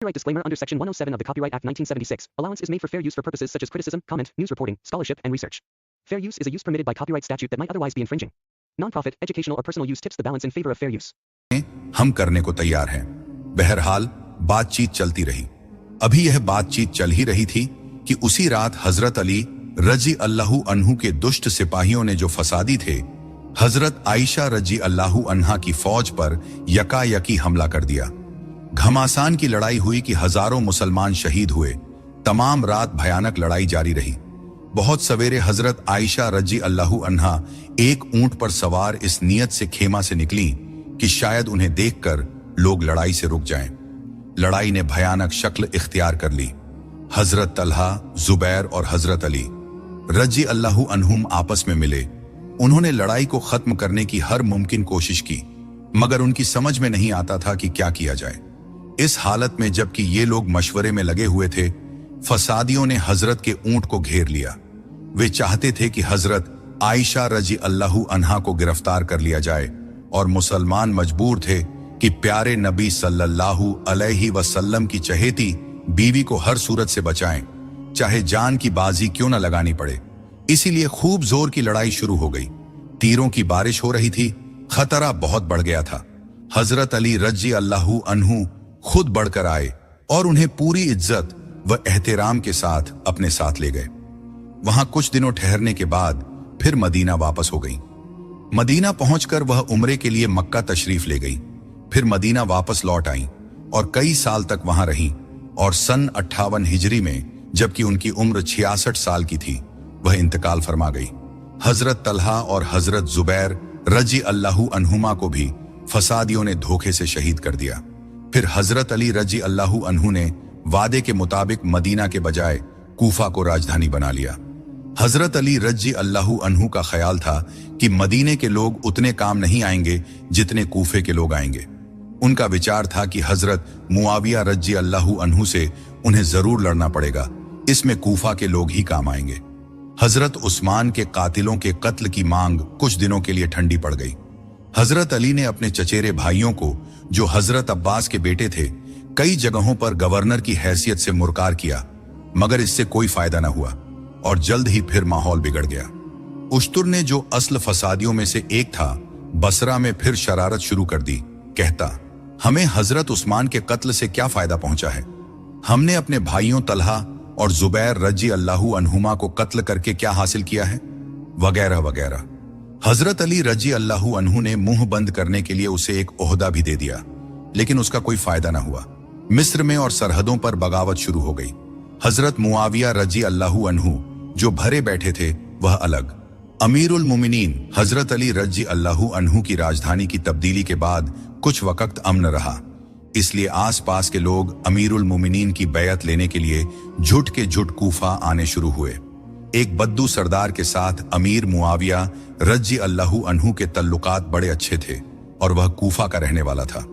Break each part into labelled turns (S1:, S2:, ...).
S1: Copyright disclaimer under Section 107 of the Copyright Act 1976. Allowance is made for fair use for purposes such as criticism, comment, news reporting, scholarship, and research. Fair use is a use permitted by copyright statute that might otherwise be infringing. Non-profit, educational or personal use tips the balance in favor of fair use.
S2: हम करने को तैयार हैं। बहरहाल बातचीत चलती रही। अभी यह बातचीत चल ही रही थी कि उसी रात हजरत अली रजी अल्लाहु अन्हु के दुष्ट सिपाहियों ने जो फसादी थे, हजरत आयशा रजी अल्लाहु अन्हा की फौज पर यकायकी हमला कर दिया। घमासान की लड़ाई हुई कि हजारों मुसलमान शहीद हुए। तमाम रात भयानक लड़ाई जारी रही। बहुत सवेरे हजरत आयशा रजी अल्लाहु अन्हा एक ऊंट पर सवार इस नियत से खेमा से निकली कि शायद उन्हें देखकर लोग लड़ाई से रुक जाएं। लड़ाई ने भयानक शक्ल इख्तियार कर ली। हजरत तलहा, जुबैर और हजरत अली रजी अल्लाहु अन्हुम आपस में मिले। उन्होंने लड़ाई को खत्म करने की हर मुमकिन कोशिश की, मगर उनकी समझ में नहीं आता था कि क्या किया जाए। इस हालत में जबकि ये लोग मशवरे में लगे हुए थे, फसादियों ने हजरत के ऊंट को घेर लिया। वे चाहते थे कि हजरत आयशा रजी अल्लाहु अन्हा को गिरफ्तार कर लिया जाए और मुसलमान मजबूर थे कि प्यारे नबी सल्लल्लाहु अलैहि वसल्लम की चहेती बीवी को हर सूरत से बचाएं, चाहे जान की बाजी क्यों न लगानी पड़े। इसीलिए खूब जोर की लड़ाई शुरू हो गई। तीरों की बारिश हो रही थी। खतरा बहुत बढ़ गया था। हजरत अली रजी अल्लाहु अन्हु खुद बढ़कर आए और उन्हें पूरी इज्जत व एहतराम के साथ अपने साथ ले गए। वहां कुछ दिनों ठहरने के बाद फिर मदीना वापस हो गई। मदीना पहुंचकर वह उम्रे के लिए मक्का तशरीफ ले गई। फिर मदीना वापस लौट आई और कई साल तक वहां रही और सन 58 हिजरी में, जबकि उनकी उम्र 66 साल की थी, वह इंतकाल फरमा गई। हजरत तलहा और हजरत जुबैर रजी अल्लाहु अन्हुमा को भी फसादियों ने धोखे से शहीद कर दिया। फिर हजरत अली रजी अल्लाहु अन्हु ने वादे के मुताबिक मदीना के बजाय कूफा को राजधानी बना लिया। हजरत अली रजी अल्लाहु अन्हु का ख्याल था कि मदीने के लोग उतने काम नहीं आएंगे जितने कूफे के लोग आएंगे। उनका विचार था कि हजरत मुआविया रजी अल्लाहु अन्हु से उन्हें जरूर लड़ना पड़ेगा, इसमें कूफा के लोग ही काम आएंगे। हजरत उस्मान के कातिलों के कत्ल की मांग कुछ दिनों के लिए ठंडी पड़ गई। हजरत अली ने अपने चचेरे भाइयों को, जो हजरत अब्बास के बेटे थे, कई जगहों पर गवर्नर की हैसियत से मुरकार किया, मगर इससे कोई फायदा न हुआ और जल्द ही फिर माहौल बिगड़ गया। उश्तुर ने, जो असल फसादियों में से एक था, बसरा में फिर शरारत शुरू कर दी। कहता, हमें हजरत उस्मान के कत्ल से क्या फायदा पहुंचा है? हमने अपने भाइयों तलहा और जुबैर रजी अल्लाहु अन्हुमा को कत्ल करके क्या हासिल किया है? वगैरह वगैरह। हजरत अली रजी अल्लाहु अन्हु ने मुंह बंद करने के लिए उसे एक ओहदा भी दे दिया, लेकिन उसका कोई फायदा न हुआ। मिस्र में और सरहदों पर बगावत शुरू हो गई। हजरत मुआविया रजी अल्लाहु अन्हु जो भरे बैठे थे, वह अलग। अमीरुल मोमिनीन हजरत अली रजी अल्लाहु अन्हु की राजधानी की तब्दीली के बाद कुछ वक्त अमन रहा, इसलिए आसपास के लोग अमीरुल मोमिनीन की बैयत लेने के लिए झुट के झुट कूफा आने शुरू हुए। एक बद्दू सरदार के साथ अमीर मुआविया रजी अल्लाहु अन्हु के तल्लुकात बड़े अच्छे थे और वह कूफा का रहने वाला था।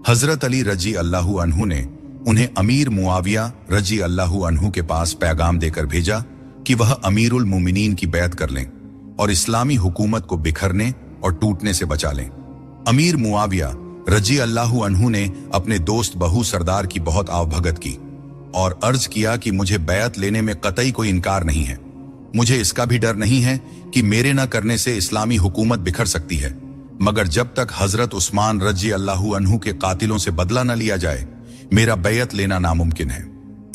S2: हजरत अली रजी अल्लाहु अन्हु ने उन्हें अमीर मुआविया रजी अल्लाहु अन्हु के पास पैगाम देकर भेजा कि वह अमीरुल मोमिनीन की बैत कर लें और इस्लामी हुकूमत को बिखरने और टूटने से बचा लें। अमीर मुआविया रजी अल्लाहु अन्हु ने अपने दोस्त बहू सरदार की बहुत आवभगत की और अर्ज किया कि मुझे बैत लेने में कतई कोई इनकार नहीं है। मुझे इसका भी डर नहीं है कि मेरे न करने से इस्लामी हुकूमत बिखर सकती है, मगर जब तक हजरत उस्मान रजी अल्लाहु अन्हु के कातिलों से बदला न लिया जाए, मेरा बैत लेना नामुमकिन है।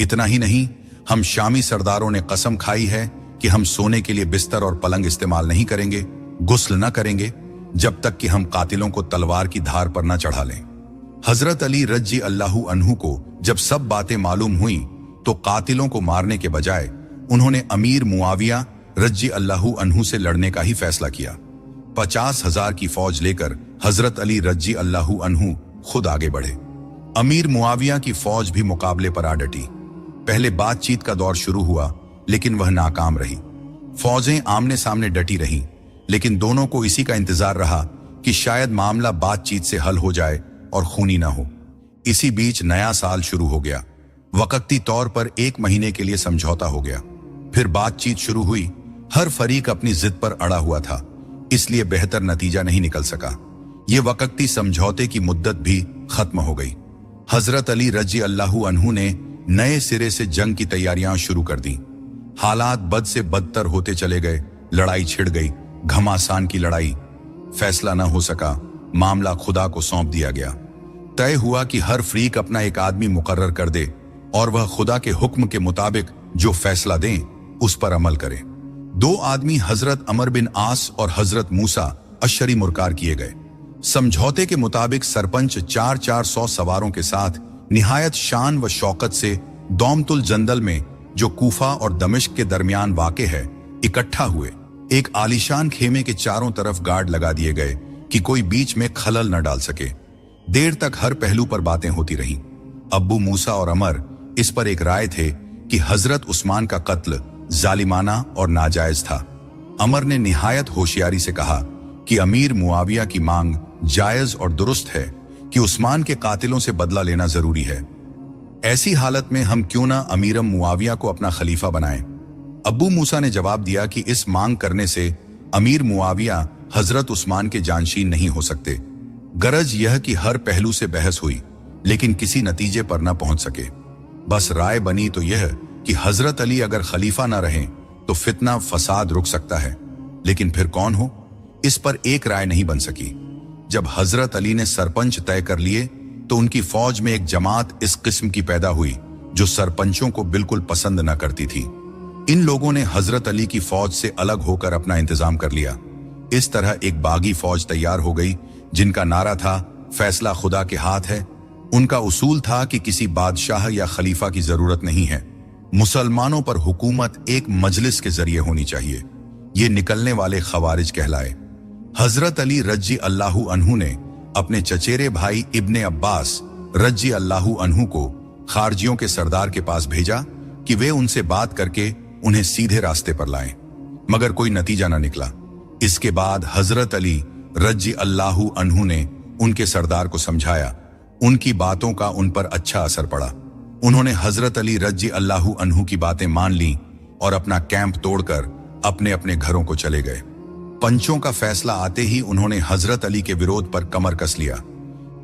S2: इतना ही नहीं, हम शामी सरदारों ने कसम खाई है कि हम सोने के लिए बिस्तर और पलंग इस्तेमाल नहीं करेंगे, गुस्ल न करेंगे, जब तक कि हम कातिलों को तलवार की धार पर न चढ़ा लें। हजरत अली रजी अल्लाहु अन्हु को जब सब बातें मालूम हुई तो कातिलों को मारने के बजाय उन्होंने अमीर मुआविया रजी अल्लाहु अन्हु से लड़ने का ही फैसला किया। 50,000 की फौज लेकर हजरत अली रजी अल्लाहु अन्हु खुद आगे बढ़े। अमीर मुआविया की फौज भी मुकाबले पर आ डटी। पहले बातचीत का दौर शुरू हुआ, लेकिन वह नाकाम रही। फौजें आमने सामने डटी रहीं, लेकिन दोनों को इसी का इंतजार रहा कि शायद मामला बातचीत से हल हो जाए और खूनी ना हो। इसी बीच नया साल शुरू हो गया। वक्ती तौर पर 1 महीने के लिए समझौता हो गया। फिर बातचीत शुरू हुई। हर फरीक अपनी जिद पर अड़ा हुआ था, इसलिए बेहतर नतीजा नहीं निकल सका। ये वक्ती समझौते की मुद्दत भी खत्म हो गई। हजरत अली रजी अल्लाहु अन्हु ने नए सिरे से जंग की तैयारियां शुरू कर दी। हालात बद से बदतर होते चले गए। लड़ाई छिड़ गई, घमासान की लड़ाई। फैसला न हो सका, मामला खुदा को सौंप दिया गया। तय हुआ कि हर फरीक अपना एक आदमी मुकर्रर कर दे और वह खुदा के हुक्म के मुताबिक जो फैसला दें उस पर अमल करें। 2 आदमी हजरत अमर बिन आस और हजरत मूसा अशरी मुरकार किए गए। समझौते के मुताबिक सरपंच 400 सवारों के साथ निहायत शान व शौकत से दौमतुल जंदल में, जो कूफा और दमिश्क के दरमियान वाक़े है, इकट्ठा हुए। एक आलीशान खेमे के चारों तरफ गार्ड लगा दिए गए कि कोई बीच में खलल न डाल सके। देर तक हर पहलू पर बातें होती रहीं। अब्बू मूसा और अमर इस पर एक राय थे कि हजरत उस्मान का कत्ल जालिमाना और नाजायज था। अमर ने निहायत होशियारी से कहा कि अमीर मुआविया की मांग जायज और दुरुस्त है कि उस्मान के कातिलों से बदला लेना जरूरी है। ऐसी हालत में हम क्यों ना अमीरम मुआविया को अपना खलीफा बनाएं। अब्बू मूसा ने जवाब दिया कि इस मांग करने से अमीर मुआविया हजरत उस्मान के जानशीन नहीं हो सकते। गरज यह कि हर पहलू से बहस हुई, लेकिन किसी नतीजे पर न पहुंच सके। बस राय बनी तो यह कि हजरत अली अगर खलीफा न रहें तो फितना फसाद रुक सकता है, लेकिन फिर कौन हो, इस पर एक राय नहीं बन सकी। जब हजरत अली ने सरपंच तय कर लिए तो उनकी फौज में एक जमात इस किस्म की पैदा हुई जो सरपंचों को बिल्कुल पसंद न करती थी। इन लोगों ने हजरत अली की फौज से अलग होकर अपना इंतजाम कर लिया। इस तरह एक बागी फौज तैयार हो गई जिनका नारा था, फैसला खुदा के हाथ है। उनका उसूल था कि किसी बादशाह या खलीफा की जरूरत नहीं है, मुसलमानों पर हुकूमत एक मजलिस के जरिए होनी चाहिए। ये निकलने वाले खवारिज कहलाए। हजरत अली रजी अल्लाहु अन्हु ने अपने चचेरे भाई इब्ने अब्बास रजी अल्लाहु अन्हु को खारजियों के सरदार के पास भेजा कि वे उनसे बात करके उन्हें सीधे रास्ते पर लाएं, मगर कोई नतीजा न निकला। इसके बाद हजरत अली रजी अल्लाहु अन्हु ने उनके सरदार को समझाया। उनकी बातों का उन पर अच्छा असर पड़ा। उन्होंने हजरत अली रजी अल्लाहु अन्हु की बातें मान ली और अपना कैंप तोड़कर अपने अपने घरों को चले गए। पंचों का फैसला आते ही उन्होंने हजरत अली के विरोध पर कमर कस लिया।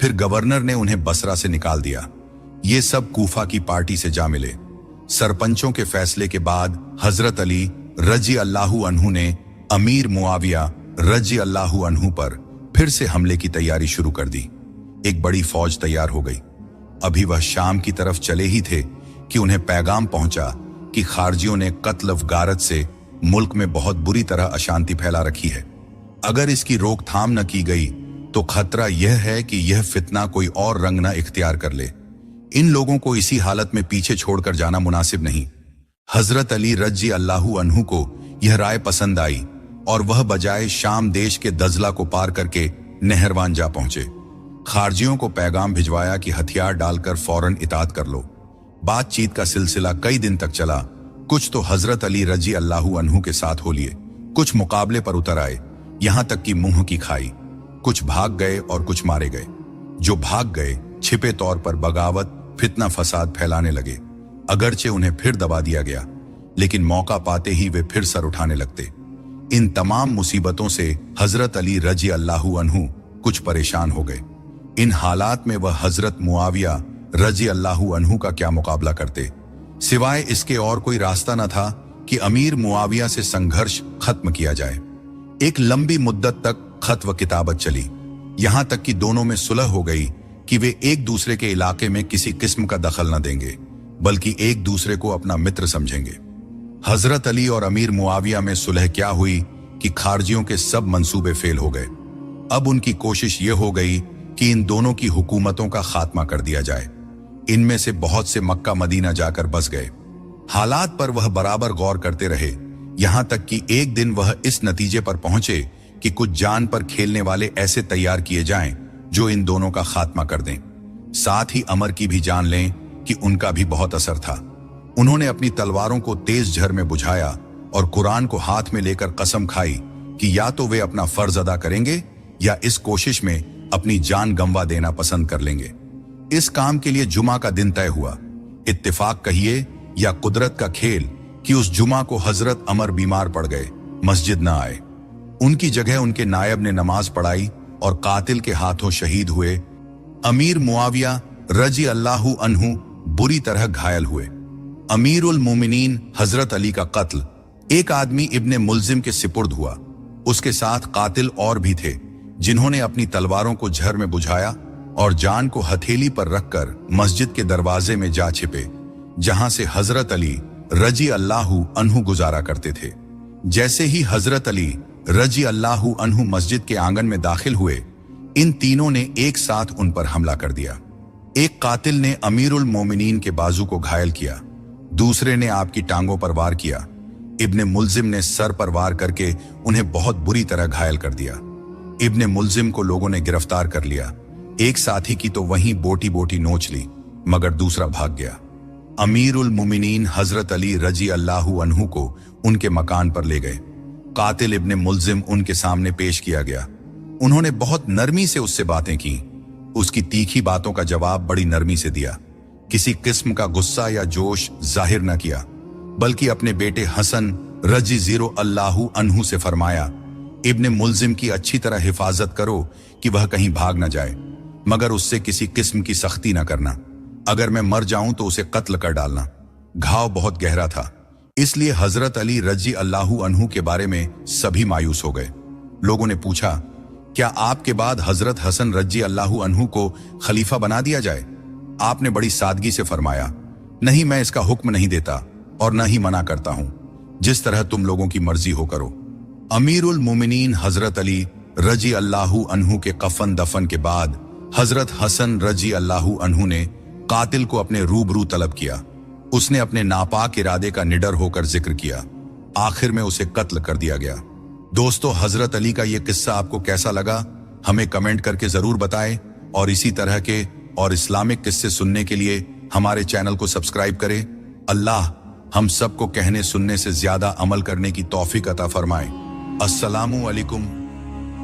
S2: फिर गवर्नर ने उन्हें बसरा से निकाल दिया। ये सब कूफा की पार्टी से जा मिले। सरपंचों के फैसले के बाद हजरत अली रजी अल्लाहु अन्हु ने अमीर मुआविया रजी अल्लाहु अन्हु पर फिर से हमले की तैयारी शुरू कर दी। एक बड़ी फौज तैयार हो गई। अभी वह शाम की तरफ चले ही थे कि उन्हें पैगाम पहुंचा कि खारजियों ने कत्ल व गारत से मुल्क में बहुत बुरी तरह अशांति फैला रखी है। अगर इसकी रोकथाम न की गई तो खतरा यह है कि यह फितना कोई और रंग न इख्तियार कर ले। इन लोगों को इसी हालत में पीछे छोड़कर जाना मुनासिब नहीं। हजरत अली रजी अल्लाहु अन्हु को यह राय पसंद आई और वह बजाय शाम देश के दजला को पार करके नहरवान जा पहुंचे। खारजियों को पैगाम भिजवाया कि हथियार डालकर फौरन इताअत कर लो। बातचीत का सिलसिला कई दिन तक चला। कुछ तो हजरत अली रजी अल्लाहु अन्हु के साथ हो लिए, कुछ मुकाबले पर उतर आए, यहां तक कि मुंह की खाई। कुछ भाग गए और कुछ मारे गए। जो भाग गए छिपे तौर पर बगावत फितना फसाद फैलाने लगे। अगरचे उन्हें फिर दबा दिया गया, लेकिन मौका पाते ही वे फिर सर उठाने लगते। इन तमाम मुसीबतों से हजरत अली रजी अल्लाहु अन्हु कुछ परेशान हो गए। इन हालात में वह हजरत मुआविया रजी अल्लाहु अन्हु का क्या मुकाबला करते। सिवाय इसके और कोई रास्ता न था कि अमीर मुआविया से संघर्ष खत्म किया जाए। एक लंबी मुद्दत तक खत व किताबत चली, यहां तक कि दोनों में सुलह हो गई कि वे एक दूसरे के इलाके में किसी किस्म का दखल न देंगे, बल्कि एक दूसरे को अपना मित्र समझेंगे। हजरत अली और अमीर मुआविया में सुलह क्या हुई कि खारजियों के सब मंसूबे फेल हो गए। अब उनकी कोशिश ये हो गई कि इन दोनों की हुकूमतों का खात्मा कर दिया जाए। इनमें से बहुत से मक्का मदीना जाकर बस गए। हालात पर वह बराबर गौर करते रहे, यहां तक कि एक दिन वह इस नतीजे पर पहुंचे कि कुछ जान पर खेलने वाले ऐसे तैयार किए जाएं जो इन दोनों का खात्मा कर दें। साथ ही अमर की भी जान लें कि उनका भी बहुत असर था। उन्होंने अपनी तलवारों को तेज झर में बुझाया और कुरान को हाथ में लेकर कसम खाई कि या तो वे अपना फर्ज अदा करेंगे या इस कोशिश में अपनी जान गंवा देना पसंद कर लेंगे। इस काम के लिए जुमा का दिन तय हुआ। इत्तेफाक कहिए या कुदरत का खेल कि उस जुमा को हजरत अमर बीमार पड़ गए, मस्जिद न आए। उनकी जगह उनके नायब ने नमाज पढ़ाई और कातिल के हाथों शहीद हुए। अमीर मुआविया रजी अल्लाहु अन्हु बुरी तरह घायल हुए। अमीरुल मोमिनीन हजरत अली का कत्ल। एक आदमी इब्ने मुल्जिम के सिपुर्द हुआ। उसके साथ कातिल और भी थे, जिन्होंने अपनी तलवारों को झर में बुझाया और जान को हथेली पर रखकर मस्जिद के दरवाजे में जा छिपे, जहां से हजरत अली रजी अल्लाहु अन्हु गुजारा करते थे। जैसे ही हजरत अली रजी अल्लाहु अन्हु मस्जिद के आंगन में दाखिल हुए, इन तीनों ने एक साथ उन पर हमला कर दिया। एक कातिल ने अमीरुल मोमिनीन के बाजू को घायल किया, दूसरे ने आपकी टांगों पर वार किया, इब्ने मुल्जिम ने सर पर वार करके उन्हें बहुत बुरी तरह घायल कर दिया। इब्ने मुल्जिम को लोगों ने गिरफ्तार कर लिया। एक साथी की तो वहीं बोटी बोटी नोच ली, मगर दूसरा भाग गया। अमीरुल मोमिनीन हजरत अली रजी अल्लाहु अन्हु को उनके मकान पर ले गए। कातिल इब्ने मुल्जिम उनके सामने पेश किया गया। उन्होंने बहुत नरमी से उससे बातें की। उसकी तीखी बातों का जवाब बड़ी नरमी से दिया। किसी किस्म का गुस्सा या जोश जाहिर न किया, बल्कि अपने बेटे हसन रजी ज़ीरो अल्लाहु अन्हु से फरमाया, इब्ने मुल्जिम की अच्छी तरह हिफाजत करो कि वह कहीं भाग न जाए, मगर उससे किसी किस्म की सख्ती न करना। अगर मैं मर जाऊं तो उसे कत्ल कर डालना। घाव बहुत गहरा था, इसलिए हजरत अली रजी अल्लाहु अन्हु के बारे में सभी मायूस हो गए। लोगों ने पूछा, क्या आपके बाद हजरत हसन रजी अल्लाहु अन्हु को खलीफा बना दिया जाए? आपने बड़ी सादगी से फरमाया, नहीं, मैं इसका हुक्म नहीं देता और न ही मना करता हूं। जिस तरह तुम लोगों की मर्जी हो करो। अमीरुल मोमिनीन हजरत अली रजी अल्लाहु अन्हु के कफन दफन के बाद हजरत हसन रजी अल्लाहु अन्हु ने कातिल को अपने रूबरू तलब किया। उसने अपने नापाक इरादे का निडर होकर जिक्र किया। आखिर में उसे कत्ल कर दिया गया। दोस्तों, हजरत अली का यह किस्सा आपको कैसा लगा? हमें कमेंट करके जरूर बताएं और इसी तरह के और इस्लामिक किस्से सुनने के लिए हमारे चैनल को सब्सक्राइब करें। अल्लाह हम सबको कहने सुनने से ज्यादा अमल करने की तौफीक अता फरमाए। अस्सलामु अलैकुम।